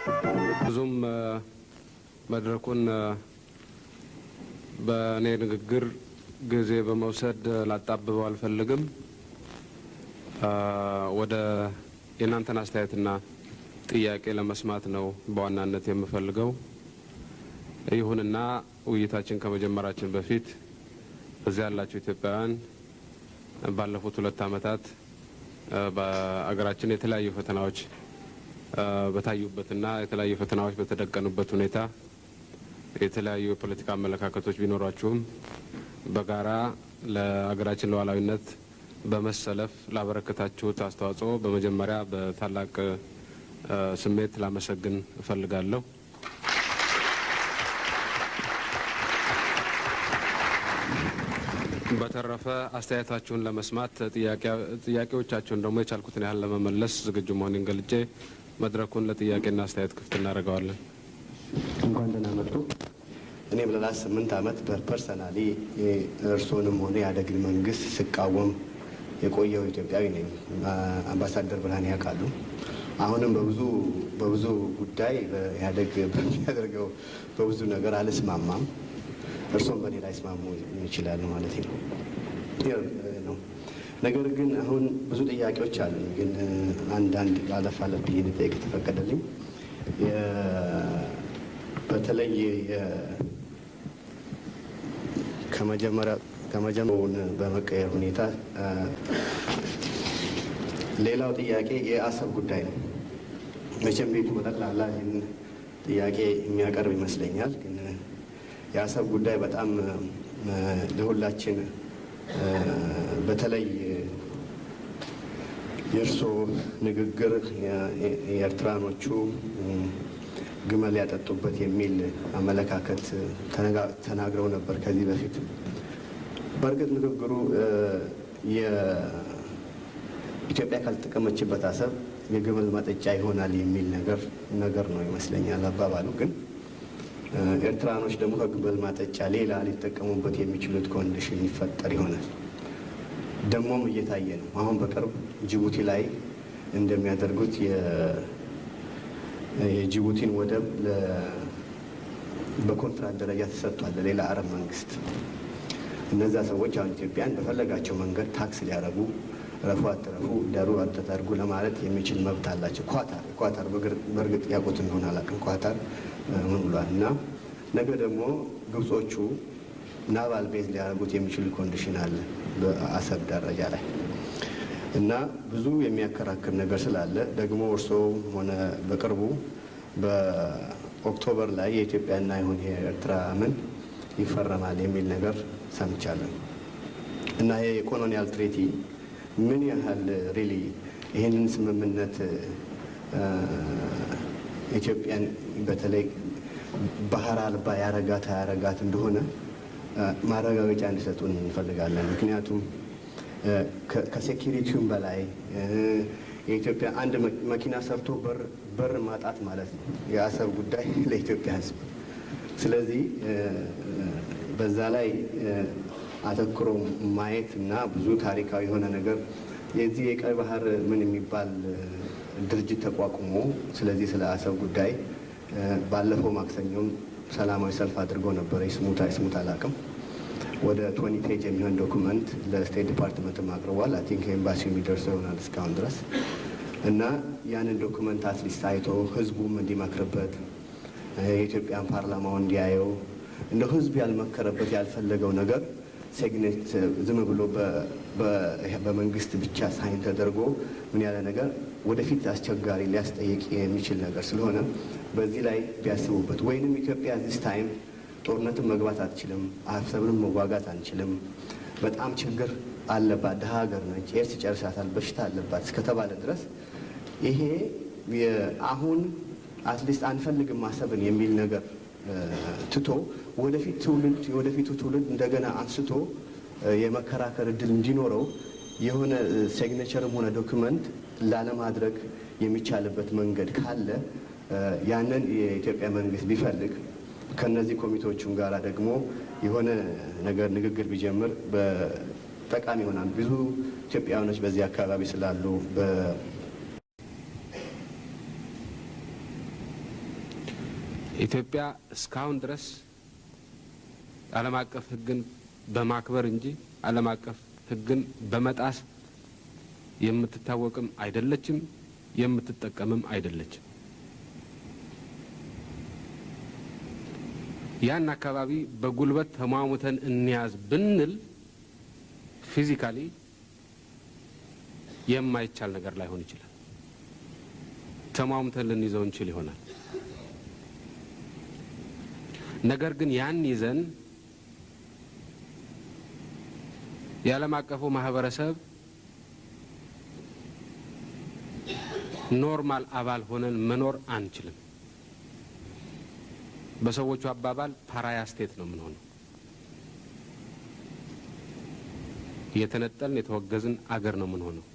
ብዙም መድረኩን በእኔ ንግግር ጊዜ በመውሰድ ላጣብበው አልፈልግም። ወደ የናንተን አስተያየትና ጥያቄ ለመስማት ነው በዋናነት የምፈልገው። ይሁንና ውይይታችን ከመጀመራችን በፊት እዚያ ያላችሁ ኢትዮጵያውያን ባለፉት 2 ዓመታት በአገራችን የተለያዩ ፈተናዎች በታዩበትና የተለያዩ ፈተናዎች በተደቀኑበት ሁኔታ የተለያዩ የፖለቲካ አመለካከቶች ቢኖራችሁም በጋራ ለአገራችን ሉዓላዊነት በመሰለፍ ላበረከታችሁት አስተዋጽኦ በመጀመሪያ በታላቅ ስሜት ላመሰግን እፈልጋለሁ። በተረፈ አስተያየታችሁን ለመስማት ጥያቄዎቻችሁን ደግሞ የቻልኩትን ያህል ለመመለስ ዝግጁ መሆኔን ገልጬ መድረኩን ለጥያቄና አስተያየት ክፍት እናደርገዋለን። እንኳን ደህና መጡ። እኔም ለላስ 8 ዓመት በፐርሰናሊ እርሶንም ሆነ የኢህአዴግን መንግስት ስቃወም የቆየው ኢትዮጵያዊ ነኝ። አምባሳደር ብርሃኔ ያውቃሉ። አሁንም በብዙ ጉዳይ በኢህአዴግ በሚያደርገው በብዙ ነገር አልስማማም። እርሶም በእኔ ላይ ስማሙ ይችላሉ ማለት ነው። ነገር ግን አሁን ብዙ ጥያቄዎች አሉ። ግን አንዳንድ አለፍ ብዬ ልጠይቅ ተፈቀደልኝ። በተለይ ከመጀመሪያውን በመቀየር ሁኔታ ሌላው ጥያቄ የአሰብ ጉዳይ ነው። መቼም ቤቱ በጠቅላላ ይህን ጥያቄ የሚያቀርብ ይመስለኛል። ግን የአሰብ ጉዳይ በጣም ለሁላችን በተለይ የእርሶ ንግግር የኤርትራኖቹ ግመል ያጠጡበት የሚል አመለካከት ተናግረው ነበር ከዚህ በፊት። በእርግጥ ንግግሩ የኢትዮጵያ ካልተጠቀመችበት አሰብ የግመል ማጠጫ ይሆናል የሚል ነገር ነው ይመስለኛል አባባሉ። ግን ኤርትራኖች ደግሞ ከግመል ማጠጫ ሌላ ሊጠቀሙበት የሚችሉት ኮንዲሽን ይፈጠር ይሆናል። ደግሞም እየታየ ነው። አሁን በቅርብ ጅቡቲ ላይ እንደሚያደርጉት የጅቡቲን ወደብ በኮንትራት ደረጃ ተሰጥቷል ለሌላ አረብ መንግስት። እነዛ ሰዎች አሁን ኢትዮጵያን በፈለጋቸው መንገድ ታክስ ሊያረጉ ረፉ አትረፉ ደሩ አትተርጉ ለማለት የሚችል መብት አላቸው። ኳታር በእርግጥ ያውቁት እንደሆነ አላውቅም። ኳታር ምን ብሏል? እና ነገ ደግሞ ግብጾቹ ናቫል ቤዝ ሊያደርጉት የሚችል ኮንዲሽን አለ በአሰብ ደረጃ ላይ እና ብዙ የሚያከራክር ነገር ስላለ ደግሞ እርስዎ ሆነ በቅርቡ በኦክቶበር ላይ የኢትዮጵያና ይሁን የኤርትራ ምን ይፈረማል የሚል ነገር ሰምቻለሁ። እና ይሄ የኮሎኒያል ትሬቲ ምን ያህል ሪሊ ይህንን ስምምነት ኢትዮጵያን በተለይ ባህር አልባ ያረጋት እንደሆነ ማረጋገጫ እንዲሰጡን እንፈልጋለን። ምክንያቱም ከሴኪሪቲውም በላይ የኢትዮጵያ አንድ መኪና ሰርቶ በር ማጣት ማለት ነው የአሰብ ጉዳይ ለኢትዮጵያ ሕዝብ። ስለዚህ በዛ ላይ አተኩሮ ማየት እና ብዙ ታሪካዊ የሆነ ነገር የዚህ የቀይ ባህር ምን የሚባል ድርጅት ተቋቁሞ ስለዚህ ስለ አሰብ ጉዳይ ባለፈው ማክሰኞም ሰላማዊ ሰልፍ አድርጎ ነበር። ይስሙታ አላውቅም። ወደ 20 ፔጅ የሚሆን ዶኩመንት ለስቴት ዲፓርትመንት አቅርቧል። አይ ቲንክ ኤምባሲው የሚደርሰው ይሆናል እስካሁን ድረስ እና ያንን ዶኩመንት አትሊስት አይቶ ህዝቡም እንዲመክርበት የኢትዮጵያን ፓርላማው እንዲያየው እንደ ህዝብ ያልመከረበት ያልፈለገው ነገር ዝም ብሎ በመንግስት ብቻ ሳይን ተደርጎ ምን ያለ ነገር ወደፊት አስቸጋሪ ሊያስጠይቅ የሚችል ነገር ስለሆነ በዚህ ላይ ቢያስቡበት። ወይንም ኢትዮጵያ ዚስ ታይም ጦርነትን መግባት አትችልም፣ አሰብንም መዋጋት አንችልም፣ በጣም ችግር አለባት፣ ደሃ ሀገር ነች፣ ኤርስ ይጨርሳታል፣ በሽታ አለባት እስከተባለ ድረስ ይሄ አሁን አትሊስት አንፈልግም አሰብን የሚል ነገር ትቶ የወደፊቱ ትውልድ እንደገና አንስቶ የመከራከር እድል እንዲኖረው የሆነ ሲግኔቸርም ሆነ ዶክመንት ላለማድረግ የሚቻልበት መንገድ ካለ ያንን የኢትዮጵያ መንግስት ቢፈልግ ከነዚህ ኮሚቴዎቹም ጋራ ደግሞ የሆነ ነገር ንግግር ቢጀምር በጠቃሚ ይሆናል። ብዙ ኢትዮጵያውያኖች በዚህ አካባቢ ስላሉ ኢትዮጵያ እስካሁን ድረስ ዓለም አቀፍ ሕግን በማክበር እንጂ ዓለም አቀፍ ሕግን በመጣስ የምትታወቅም አይደለችም፣ የምትጠቀምም አይደለችም። ያን አካባቢ በጉልበት ተሟሙተን እንያዝ ብንል ፊዚካሊ የማይቻል ነገር ላይሆን ይችላል። ተሟሙተን ልንይዘው እንችል ይሆናል። ነገር ግን ያን ይዘን የዓለም አቀፉ ማህበረሰብ ኖርማል አባል ሆነን መኖር አንችልም። በሰዎቹ አባባል ፓራያ ስቴት ነው የምንሆነው። የተነጠልን የተወገዝን አገር ነው የምንሆነው።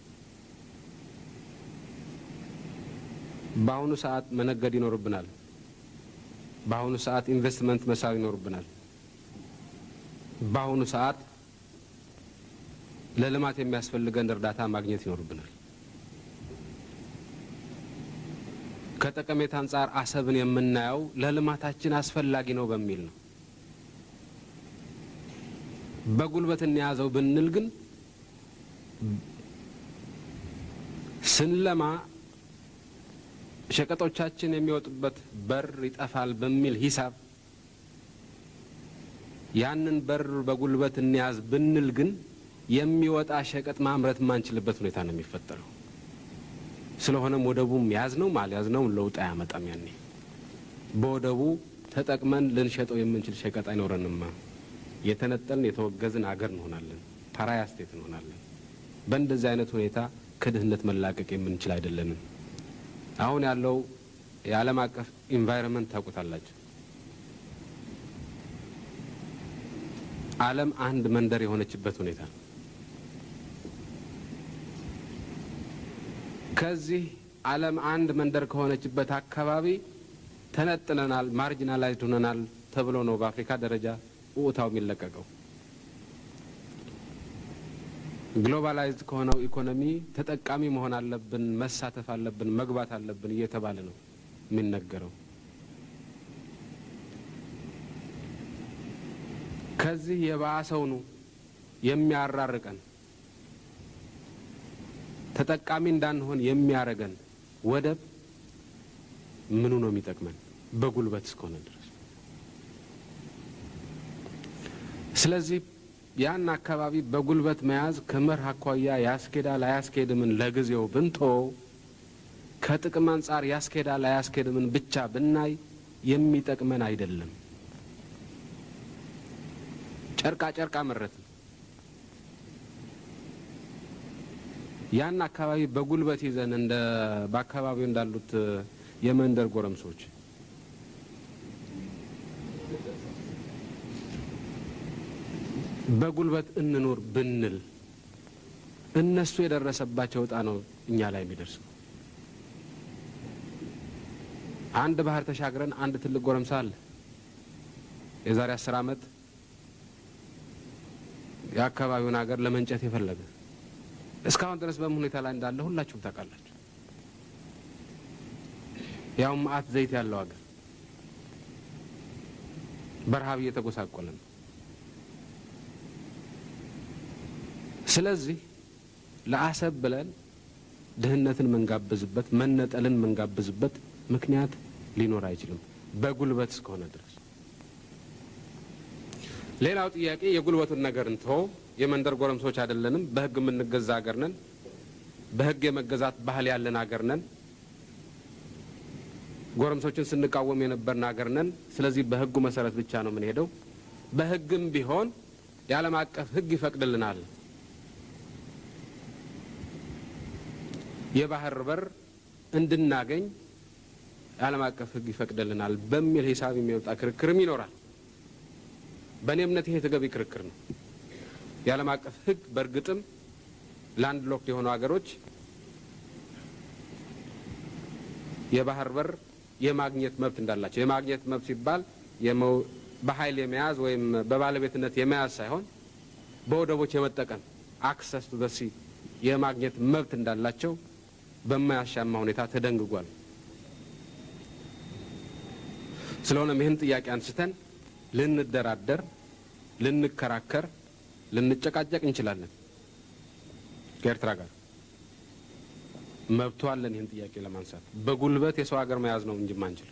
በአሁኑ ሰዓት መነገድ ይኖርብናል። በአሁኑ ሰዓት ኢንቨስትመንት መሳብ ይኖርብናል። በአሁኑ ሰዓት ለልማት የሚያስፈልገን እርዳታ ማግኘት ይኖርብናል። ከጠቀሜታ አንጻር አሰብን የምናየው ለልማታችን አስፈላጊ ነው በሚል ነው። በጉልበት እንያዘው ብንል ግን ስንለማ ሸቀጦቻችን የሚወጡበት በር ይጠፋል በሚል ሂሳብ ያንን በር በጉልበት እንያዝ ብንል ግን የሚወጣ ሸቀጥ ማምረት ማንችልበት ሁኔታ ነው የሚፈጠረው። ስለሆነም ወደቡም ያዝነው አልያዝነው ለውጥ አያመጣም። ያኔ በወደቡ ተጠቅመን ልንሸጠው የምንችል ሸቀጥ አይኖረንም። የተነጠልን የተወገዝን አገር እንሆናለን። ፓራያ ስቴት እንሆናለን። በእንደዚህ አይነት ሁኔታ ከድህነት መላቀቅ የምንችል አይደለንም። አሁን ያለው የዓለም አቀፍ ኢንቫይሮንመንት ታውቁታላችሁ። ዓለም አንድ መንደር የሆነችበት ሁኔታ ነው። ከዚህ ዓለም አንድ መንደር ከሆነችበት አካባቢ ተነጥለናል፣ ማርጂናላይዝድ ሆነናል ተብሎ ነው በአፍሪካ ደረጃ ውታው የሚለቀቀው። ግሎባላይዝድ ከሆነው ኢኮኖሚ ተጠቃሚ መሆን አለብን፣ መሳተፍ አለብን፣ መግባት አለብን እየተባለ ነው የሚነገረው። ከዚህ የባሰው ነው የሚያራርቀን፣ ተጠቃሚ እንዳንሆን የሚያረገን ወደብ ምኑ ነው የሚጠቅመን? በጉልበት እስከሆነ ድረስ። ስለዚህ ያን አካባቢ በጉልበት መያዝ ከመርህ አኳያ ያስኬዳል አያስኬድምን ለጊዜው ብንቶ ከጥቅም አንጻር ያስኬዳል አያስኬድምን ብቻ ብናይ የሚጠቅመን አይደለም። ጨርቃ ጨርቃ መረት ነው። ያን አካባቢ በጉልበት ይዘን እንደ በአካባቢው እንዳሉት የመንደር ጎረምሶች በጉልበት እንኖር ብንል እነሱ የደረሰባቸው ዕጣ ነው እኛ ላይ የሚደርሰው። አንድ ባህር ተሻግረን አንድ ትልቅ ጎረምሳ አለ። የዛሬ 10 ዓመት የአካባቢውን ሀገር ለመንጨት የፈለገ እስካሁን ድረስ በምን ሁኔታ ላይ እንዳለ ሁላችሁም ታውቃላችሁ። ያው ማአት ዘይት ያለው ሀገር በረሃብ እየተጎሳቆለ ነው። ስለዚህ ለአሰብ ብለን ድህነትን መንጋብዝበት መነጠልን መንጋብዝበት ምክንያት ሊኖር አይችልም በጉልበት እስከሆነ ድረስ። ሌላው ጥያቄ የጉልበቱን ነገር እንተው። የመንደር ጎረምሶች አይደለንም። በህግ የምንገዛ ሀገር ነን። በህግ የመገዛት ባህል ያለን ሀገር ነን። ጎረምሶችን ስንቃወም የነበርን ሀገር ነን። ስለዚህ በህጉ መሰረት ብቻ ነው የምንሄደው። በህግም ቢሆን የዓለም አቀፍ ህግ ይፈቅድልናል። የባህር በር እንድናገኝ የዓለም አቀፍ ህግ ይፈቅድልናል በሚል ሂሳብ የሚወጣ ክርክርም ይኖራል። በእኔ እምነት ይሄ ተገቢ ክርክር ነው። የዓለም አቀፍ ህግ በእርግጥም ላንድ ሎክድ የሆኑ ሀገሮች የባህር በር የማግኘት መብት እንዳላቸው፣ የማግኘት መብት ሲባል በኃይል የመያዝ ወይም በባለቤትነት የመያዝ ሳይሆን በወደቦች የመጠቀም አክሰስ ቱ ዘ ሲ የማግኘት መብት እንዳላቸው በማያሻማ ሁኔታ ተደንግጓል። ስለሆነም ይህን ጥያቄ አንስተን ልንደራደር፣ ልንከራከር፣ ልንጨቃጨቅ እንችላለን። ከኤርትራ ጋር መብቱ አለን ይህን ጥያቄ ለማንሳት። በጉልበት የሰው ሀገር መያዝ ነው እንጂ ማንችል።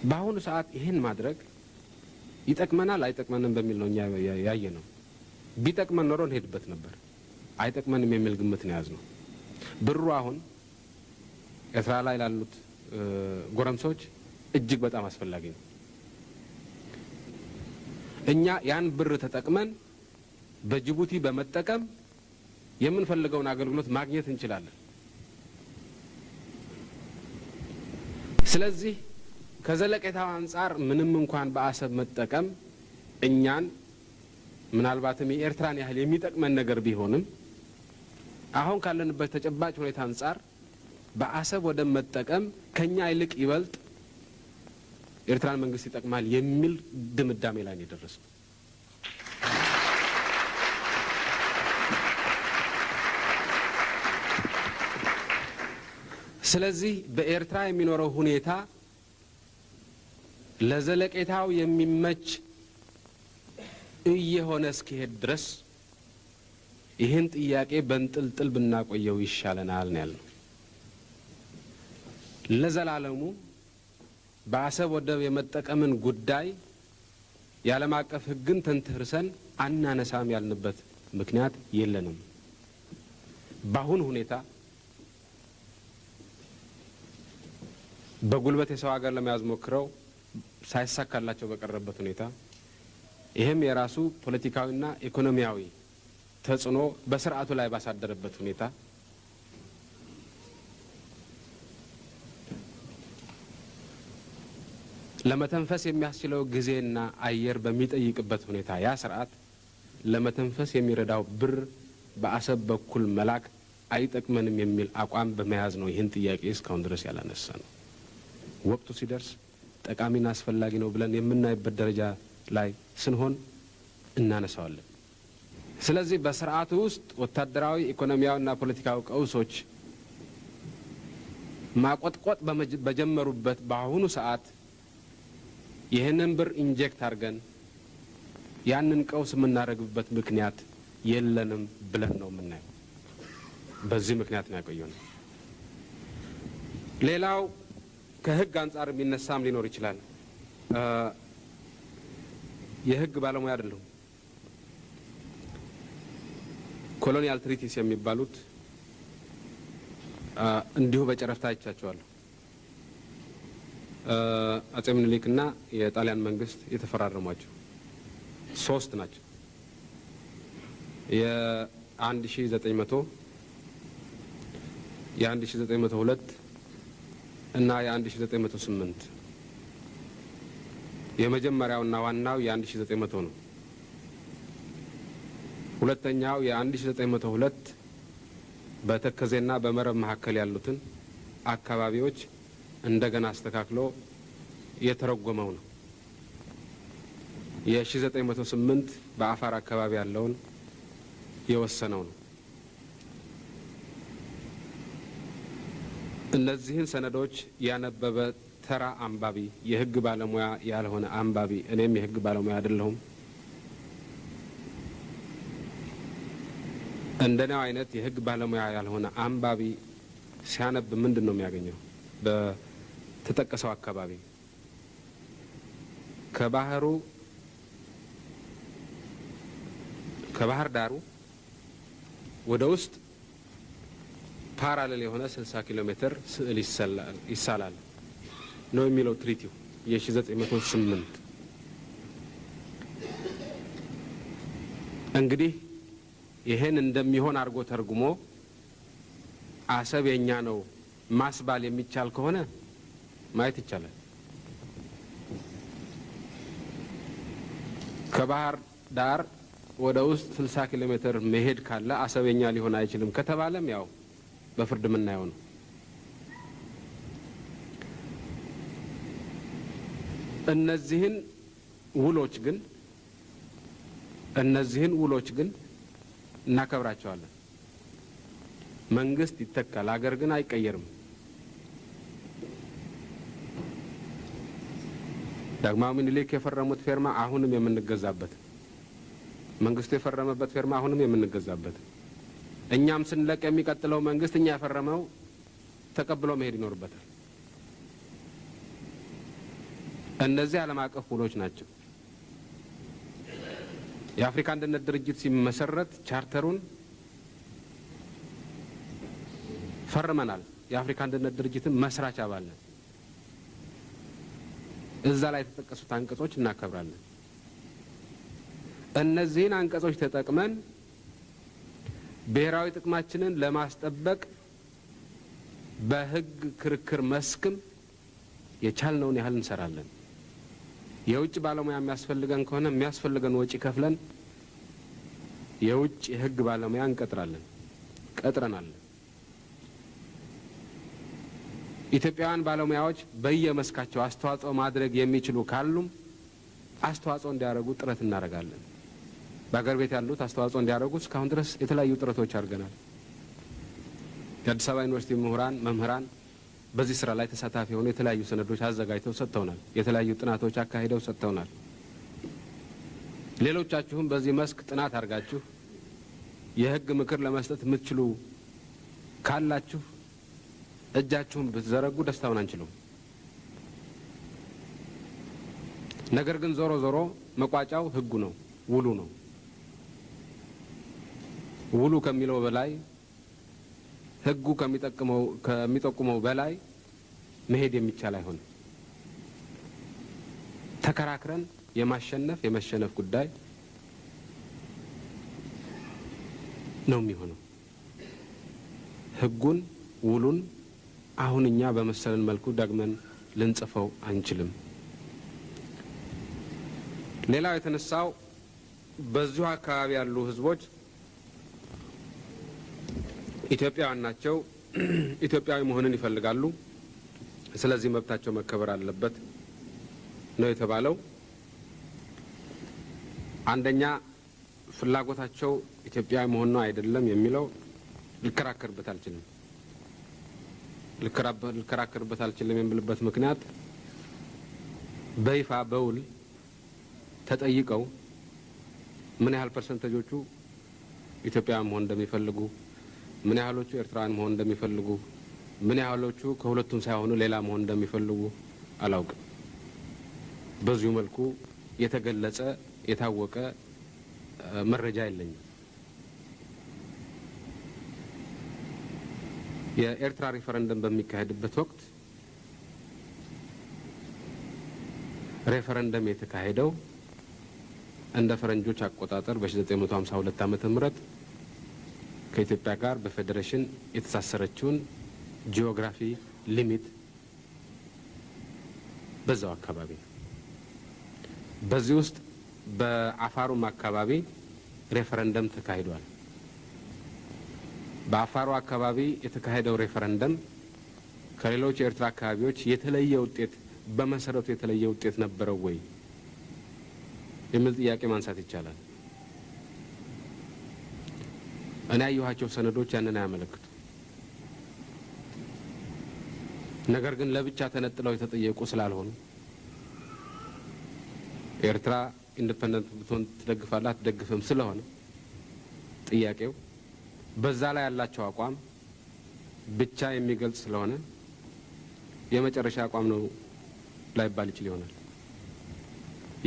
በአሁኑ ሰዓት ይህን ማድረግ ይጠቅመናል አይጠቅመንም በሚል ነው እኛ ያየ ነው። ቢጠቅመን ኖሮ እንሄድበት ነበር። አይጠቅመንም የሚል ግምት ነው ያዝነው። ብሩ አሁን ኤርትራ ላይ ላሉት ጎረምሶች እጅግ በጣም አስፈላጊ ነው። እኛ ያን ብር ተጠቅመን በጅቡቲ በመጠቀም የምንፈልገውን አገልግሎት ማግኘት እንችላለን። ስለዚህ ከዘለቄታው አንጻር ምንም እንኳን በአሰብ መጠቀም እኛን ምናልባትም የኤርትራን ያህል የሚጠቅመን ነገር ቢሆንም አሁን ካለንበት ተጨባጭ ሁኔታ አንጻር በአሰብ ወደ መጠቀም ከኛ ይልቅ ይበልጥ ኤርትራን መንግስት ይጠቅማል የሚል ድምዳሜ ላይ ነው የደረስነው። ስለዚህ በኤርትራ የሚኖረው ሁኔታ ለዘለቄታው የሚመች እየሆነ እስኪሄድ ድረስ ይህን ጥያቄ በእንጥልጥል ብናቆየው ይሻለናል ነው ያልነው። ለዘላለሙ በአሰብ ወደብ የመጠቀምን ጉዳይ የዓለም አቀፍ ሕግን ተንተርሰን አናነሳም ያልንበት ምክንያት የለንም። በአሁኑ ሁኔታ በጉልበት የሰው ሀገር ለመያዝ ሞክረው ሳይሳካላቸው በቀረበት ሁኔታ ይህም የራሱ ፖለቲካዊና ኢኮኖሚያዊ ተጽዕኖ በስርዓቱ ላይ ባሳደረበት ሁኔታ ለመተንፈስ የሚያስችለው ጊዜና አየር በሚጠይቅበት ሁኔታ ያ ስርዓት ለመተንፈስ የሚረዳው ብር በአሰብ በኩል መላክ አይጠቅመንም የሚል አቋም በመያዝ ነው ይህን ጥያቄ እስካሁን ድረስ ያላነሳ ነው። ወቅቱ ሲደርስ ጠቃሚና አስፈላጊ ነው ብለን የምናይበት ደረጃ ላይ ስንሆን እናነሳዋለን። ስለዚህ በስርዓቱ ውስጥ ወታደራዊ፣ ኢኮኖሚያዊና ፖለቲካዊ ቀውሶች ማቆጥቆጥ በጀመሩበት በአሁኑ ሰዓት ይህንን ብር ኢንጀክት አድርገን ያንን ቀውስ የምናደርግበት ምክንያት የለንም ብለን ነው የምናየው። በዚህ ምክንያት ነው ያቆየነው። ሌላው ከህግ አንጻር የሚነሳም ሊኖር ይችላል። የህግ ባለሙያ አይደለሁም። ኮሎኒያል ትሪቲስ የሚባሉት እንዲሁ በጨረፍታ አይቻቸዋለሁ። አጼ ምኒልክና የጣሊያን መንግስት የተፈራረሟቸው 3 ናቸው። የ1900 የ1902 እና የ1908 የመጀመሪያውና ዋናው የ1900 ነው። ሁለተኛው የ1902 በተከዜና በመረብ መካከል ያሉትን አካባቢዎች እንደገና አስተካክሎ የተረጎመው ነው። የ1908 በአፋር አካባቢ ያለውን የወሰነው ነው። እነዚህን ሰነዶች ያነበበ ተራ አንባቢ፣ የህግ ባለሙያ ያልሆነ አንባቢ፣ እኔም የህግ ባለሙያ አይደለሁም፣ እንደኔው አይነት የህግ ባለሙያ ያልሆነ አንባቢ ሲያነብ ምንድን ነው የሚያገኘው? በተጠቀሰው አካባቢ ከባህር ዳሩ ወደ ውስጥ ፓራሌል የሆነ 60 ኪሎ ሜትር ስዕል ይሳላል ነው የሚለው ትሪቲው የ1908። እንግዲህ ይሄን እንደሚሆን አድርጎ ተርጉሞ አሰብ የኛ ነው ማስባል የሚቻል ከሆነ ማየት ይቻላል። ከባህር ዳር ወደ ውስጥ 60 ኪሎ ሜትር መሄድ ካለ አሰብ የኛ ሊሆን አይችልም ከተባለም ያው በፍርድ የምናየው ነው። እነዚህን ውሎች ግን እናከብራቸዋለን። መንግስት ይተካል፣ አገር ግን አይቀየርም። ዳግማዊ ምኒልክ የፈረሙት ፌርማ አሁንም የምንገዛበት፣ መንግስቱ የፈረመበት ፌርማ አሁንም የምንገዛበት፣ እኛም ስንለቅ የሚቀጥለው መንግስት እኛ ያፈረመው ተቀብሎ መሄድ ይኖርበታል። እነዚህ ዓለም አቀፍ ውሎች ናቸው። የአፍሪካ አንድነት ድርጅት ሲመሰረት ቻርተሩን ፈርመናል። የአፍሪካ አንድነት ድርጅትን መስራች አባል ነን። እዛ ላይ የተጠቀሱት አንቀጾች እናከብራለን። እነዚህን አንቀጾች ተጠቅመን ብሔራዊ ጥቅማችንን ለማስጠበቅ በህግ ክርክር መስክም የቻልነውን ያህል እንሰራለን። የውጭ ባለሙያ የሚያስፈልገን ከሆነ የሚያስፈልገን ወጪ ከፍለን የውጭ የህግ ባለሙያ እንቀጥራለን፣ ቀጥረናል። ኢትዮጵያውያን ባለሙያዎች በየመስካቸው አስተዋጽኦ ማድረግ የሚችሉ ካሉም አስተዋጽኦ እንዲያደርጉ ጥረት እናደርጋለን። በአገር ቤት ያሉት አስተዋጽኦ እንዲያደርጉ እስካሁን ድረስ የተለያዩ ጥረቶች አድርገናል። የአዲስ አበባ ዩኒቨርሲቲ መምህራን በዚህ ስራ ላይ ተሳታፊ የሆኑ የተለያዩ ሰነዶች አዘጋጅተው ሰጥተውናል። የተለያዩ ጥናቶች አካሂደው ሰጥተውናል። ሌሎቻችሁም በዚህ መስክ ጥናት አድርጋችሁ የህግ ምክር ለመስጠት የምትችሉ ካላችሁ እጃችሁን ብትዘረጉ ደስታውን አንችሉም። ነገር ግን ዞሮ ዞሮ መቋጫው ህጉ ነው፣ ውሉ ነው። ውሉ ከሚለው በላይ ህጉ ከሚጠቁመው በላይ መሄድ የሚቻል አይሆንም። ተከራክረን የመሸነፍ ጉዳይ ነው የሚሆነው። ህጉን ውሉን አሁን እኛ በመሰለን መልኩ ደግመን ልንጽፈው አንችልም። ሌላው የተነሳው በዚሁ አካባቢ ያሉ ህዝቦች ኢትዮጵያውያን ናቸው፣ ኢትዮጵያዊ መሆንን ይፈልጋሉ፣ ስለዚህ መብታቸው መከበር አለበት ነው የተባለው። አንደኛ ፍላጎታቸው ኢትዮጵያዊ መሆን ነው አይደለም የሚለው ልከራከርበት አልችልም። ልከራከርበት አልችልም የምልበት ምክንያት በይፋ በውል ተጠይቀው ምን ያህል ፐርሰንቴጆቹ ኢትዮጵያውያን መሆን እንደሚፈልጉ፣ ምን ያህሎቹ ኤርትራውያን መሆን እንደሚፈልጉ፣ ምን ያህሎቹ ከሁለቱም ሳይሆኑ ሌላ መሆን እንደሚፈልጉ አላውቅም። በዚሁ መልኩ የተገለጸ የታወቀ መረጃ የለኝም። የኤርትራ ሪፈረንደም በሚካሄድበት ወቅት ሬፈረንደም የተካሄደው እንደ ፈረንጆች አቆጣጠር በ1952 ዓመተ ምህረት ከኢትዮጵያ ጋር በፌዴሬሽን የተሳሰረችውን ጂኦግራፊ ሊሚት በዛው አካባቢ በዚህ ውስጥ በአፋሩም አካባቢ ሬፈረንደም ተካሂዷል። በአፋሩ አካባቢ የተካሄደው ሬፈረንደም ከሌሎች የኤርትራ አካባቢዎች የተለየ ውጤት በመሰረቱ የተለየ ውጤት ነበረው ወይ የሚል ጥያቄ ማንሳት ይቻላል። እኔ ያየኋቸው ሰነዶች ያንን አያመለክቱ። ነገር ግን ለብቻ ተነጥለው የተጠየቁ ስላልሆኑ ኤርትራ ኢንዲፔንደንት ብትሆን ትደግፋለህ አትደግፍም ስለሆነ ጥያቄው በዛ ላይ ያላቸው አቋም ብቻ የሚገልጽ ስለሆነ የመጨረሻ አቋም ነው ላይባል ይችል ይሆናል።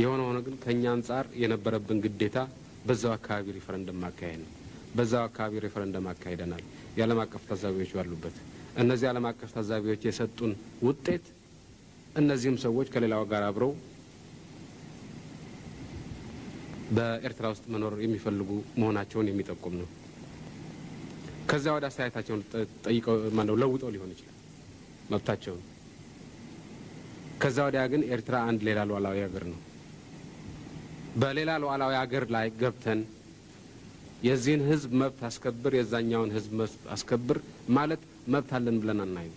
የሆነ ሆኖ ግን ከኛ አንጻር የነበረብን ግዴታ በዛው አካባቢ ሪፈረንደም ማካሄድ ነው። በዛው አካባቢ ሪፈረንደም አካሂደናል፣ የዓለም አቀፍ ታዛቢዎች ባሉበት። እነዚህ ዓለም አቀፍ ታዛቢዎች የሰጡን ውጤት እነዚህም ሰዎች ከሌላው ጋር አብረው በኤርትራ ውስጥ መኖር የሚፈልጉ መሆናቸውን የሚጠቁም ነው። ከዛ ወደ አስተያየታቸውን ጠይቀው ማነው ለውጠው ሊሆን ይችላል መብታቸውን። ከዛ ወዲያ ግን ኤርትራ አንድ ሌላ ሉዓላዊ ሀገር ነው። በሌላ ሉዓላዊ ሀገር ላይ ገብተን የዚህን ህዝብ መብት አስከብር የዛኛውን ህዝብ መብት አስከብር ማለት መብት አለን ብለን አናይም።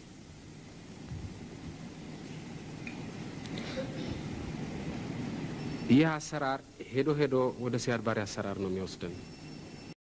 ይህ አሰራር ሄዶ ወደ ሲያድ ባሬ አሰራር ነው የሚወስደን።